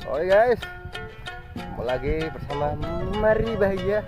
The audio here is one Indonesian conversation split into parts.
Oke guys, kembali lagi bersama Mari Bahagia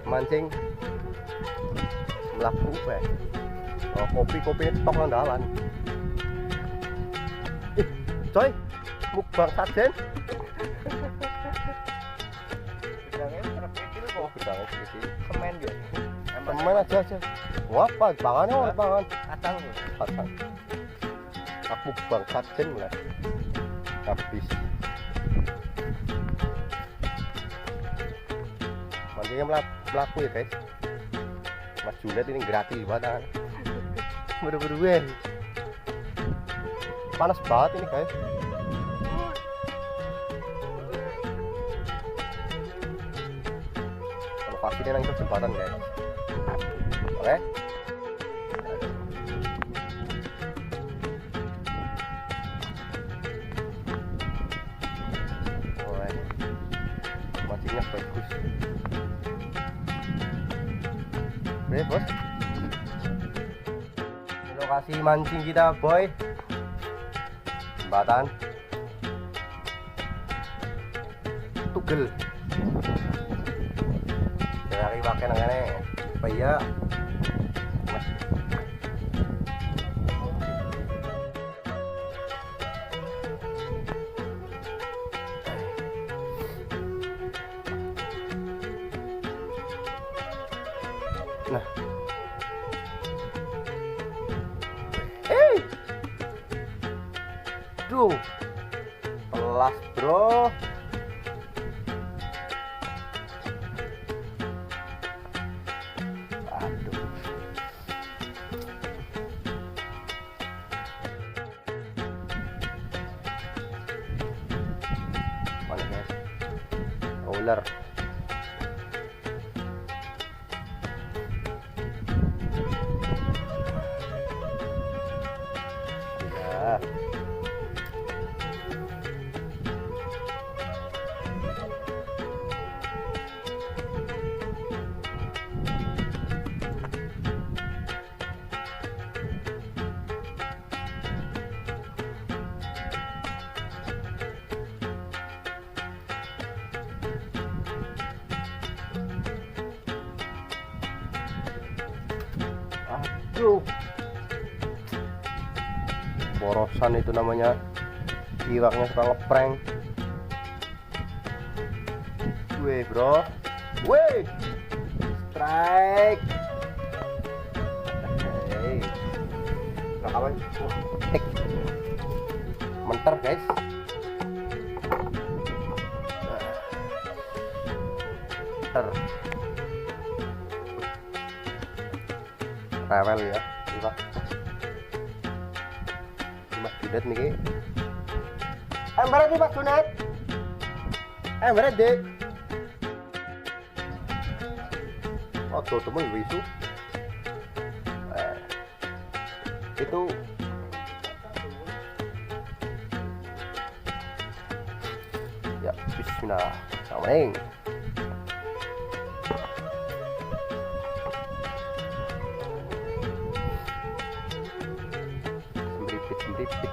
mancing melaku kopi tok andalan. Coy, mukbang sajen. Bedangnya kecil. Semen dia. Semen aja. Ngapa? Pangannya oleh pangan. Kacang. Aku mukbang sajen lah. Habis. Mancingnya melaku ya guys. Mas Junet ini gratis banget. Bener-bener gue. Panas banget ini guys. Kalau pasti dia nangis jembatan guys. Oke. Mancingnya bagus. Oke bos. Lokasi mancing kita boy. Jembatan Tugel. Cari pakai nangane. Paya. Nah. Duh. Kelas, bro. Aduh. Mana guys? Ular. Aduh, borosan itu namanya, iwaknya suka ngeprank. Weh bro, weh, strike. Hey, kawan, menter guys. Menter. Rewel ya, iwak. Mas Junet nih. Berat nih Mas Junet. Berat deh. Oh tuh temen wisu. Itu ya bismillah. Assalamualaikum. Sedikit.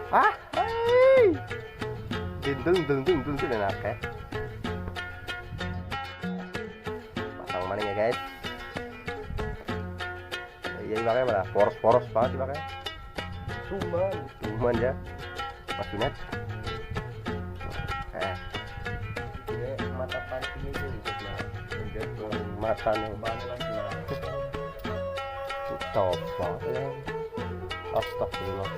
Hai. Dung dan akeh. Pasang maning ya guys. Iya pakai malah poros banget pakai. Cuman ya. Mas Junet. Mata pancing itu gitu matanya coba ya. Astagfirullah.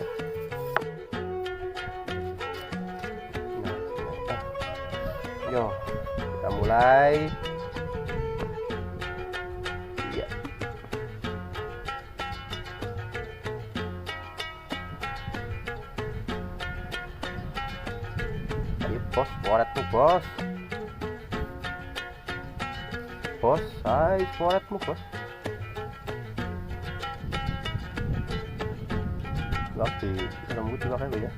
Yo, kita mulai. Iya. Ayo bos, moret tuh bos. Bos, hai moretmu bos. Lagi rambut juga kayak ya.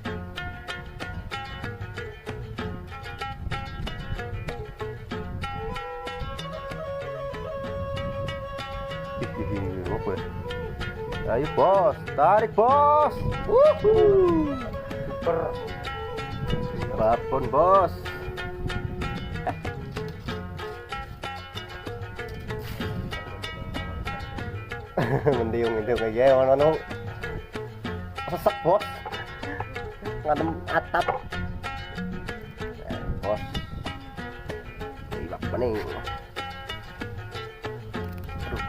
Apa ya? Ayo bos, tarik bos. Super. Babon bos. Mendiung kayak ono resek bos. Ngadem atap. Bos. Ilak pening. Aduh.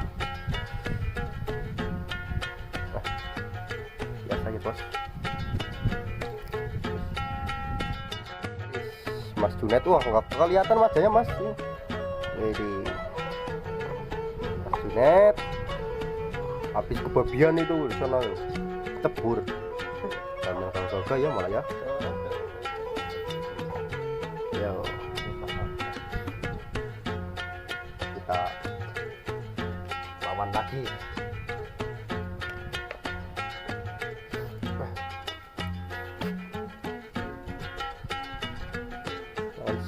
Biasa aja bos. Mas Junet tuh nggak kelihatan wajahnya mas. Widih. Mas Junet habis kebabian itu di sana tebur. Dan kalau ya malah ya. Ya. Kita lawan lagi.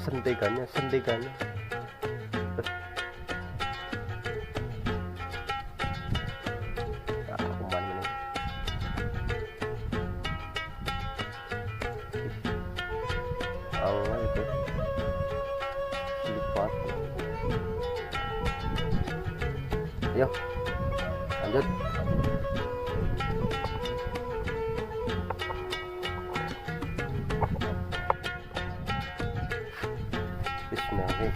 Sentikannya kuman ini Allah itu lipat. Ayo lanjut. Bismillahirrahmanirrahim.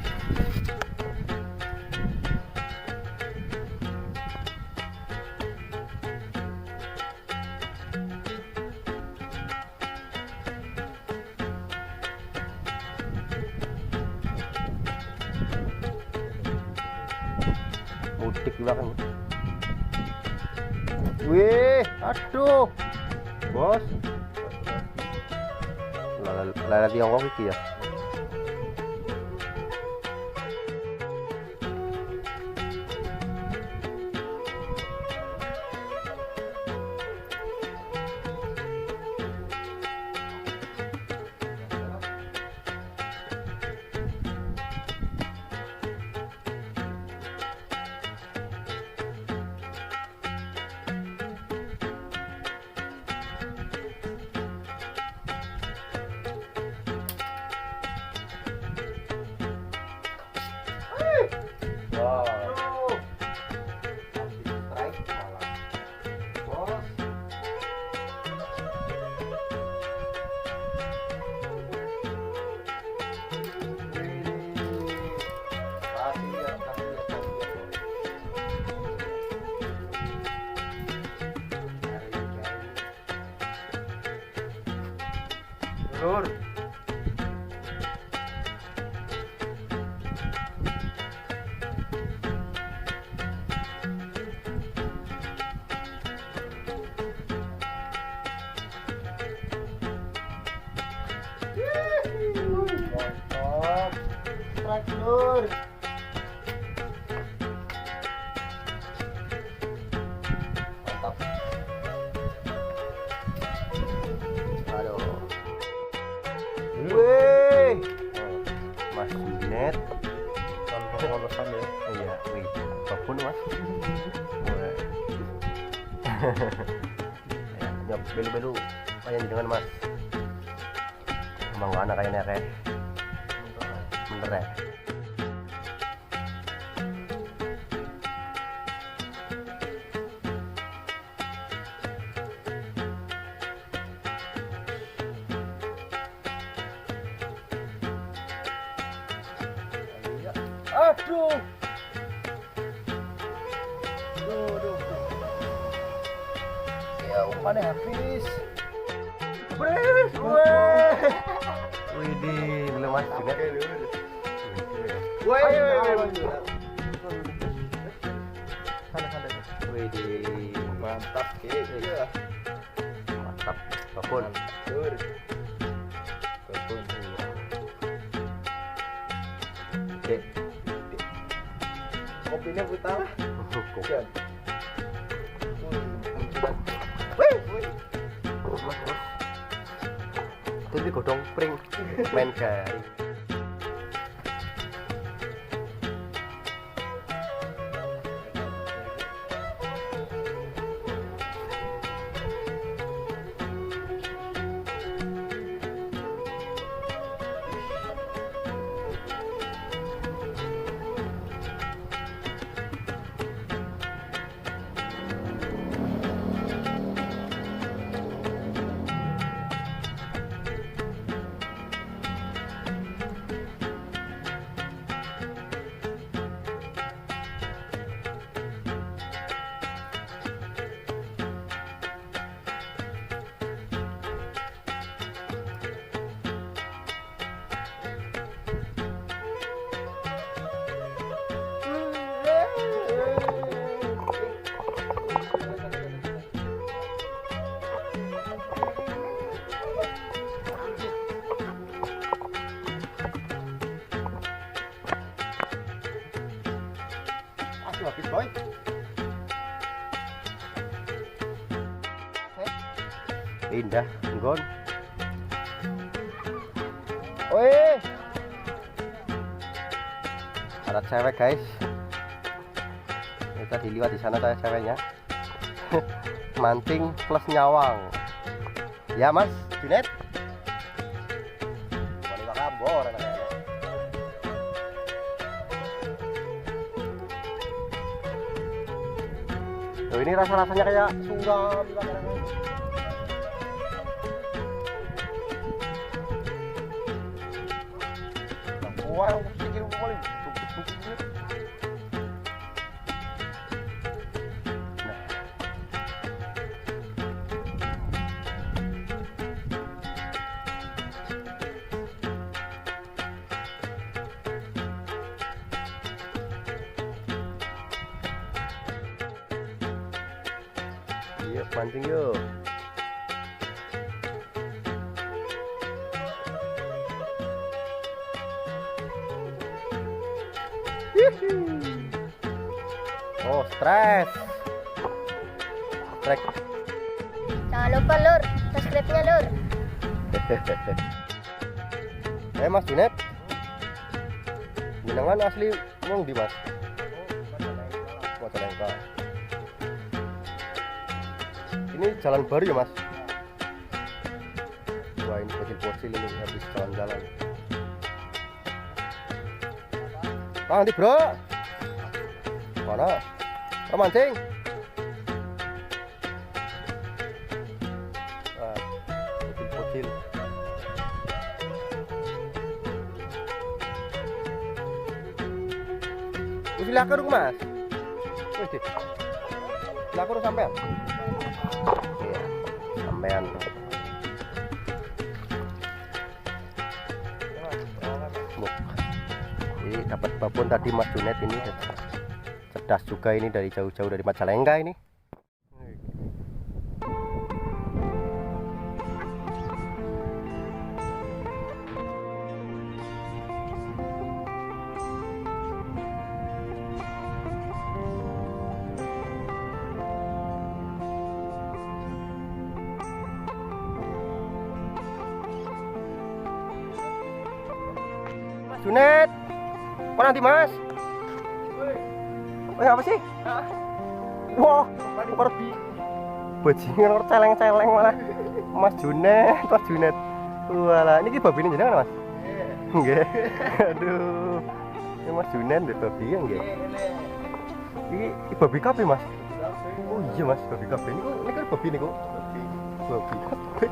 Mudik di belakang. Wih, aduh, bos. Lala Tiongkok iki ya. Wow. Strike malah. Bos. Sedulur. Sedulur. Mantap. Aduh. Wih. Mas Junet. Lolosan ya. Iya, wih. Apapun mas. Ya, nyop belu-belu. Ayan dengan mas. Emang anak kayaknya kayak. Bener ya. Aduh. Duh. Ya umpannya habis. Widih, belum mas Junet. Widih, mantap ya. Mantap, babon. Oke. Kopinya putar. Tapi godong pring main guys. habis boy. Pindah nggon. Wih. Ada cewek guys. Kita dilihat di sana saya ceweknya. Mancing plus nyawang. Ya Mas, Junet. Boleh makan bor anaknya. Tuh, ini rasa-rasanya kayak suram. Wah, pikir boleh. Yuk mancing yuk. Oh, stres. Jangan lupa lur, subscribe-nya lur. Mas Junet. Jenengan asli wong di Mas? Majalengka. Ini jalan baru ya Mas? Wah ini bocil-bocil ini habis jalan-jalan. Nanti bro. Mana? Kita mancing. Wah, bocil-bocil. Silakan dong Mas. Wih deh. Silakan sampean. Iya, sampean. Ini dapat babon tadi Mas Junet ini cerdas juga ini dari jauh-jauh dari Majalengka ini. Junet, apa nanti Mas? Apa sih? Wah, pergi. Bajingan celeng-celeng malah. Mas Junet, Mas Junet. Walah, ini babi ini jenengan Mas? Nggih. Aduh. Ini Mas Junet ndek babi ya nggih. Iki babi kabeh Mas. Oh iya Mas, babi kabeh. Ini kan babi niku. Babi kabeh.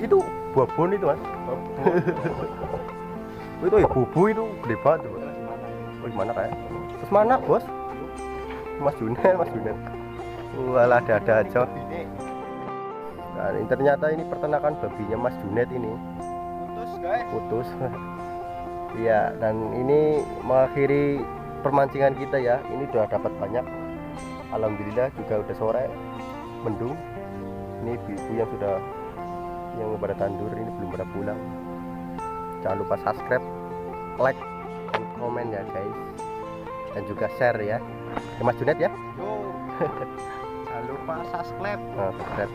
Itu babon itu Mas. Itu ya bubu itu gede banget tuh. Oh gimana kayak? Terus mana bos? Mas Junet, Mas Junet. Walah ada aja. Nah ini ternyata ini peternakan babinya Mas Junet ini. Putus guys. Putus. Iya dan ini mengakhiri permancingan kita ya. Ini udah dapat banyak. Alhamdulillah juga udah sore mendung. Ini ibu yang pada tandur ini belum pada pulang. Jangan lupa subscribe, like, dan komen ya guys. Dan juga share ya. Mas Junet ya. Yo. Jangan lupa subscribe. Nah, subscribe.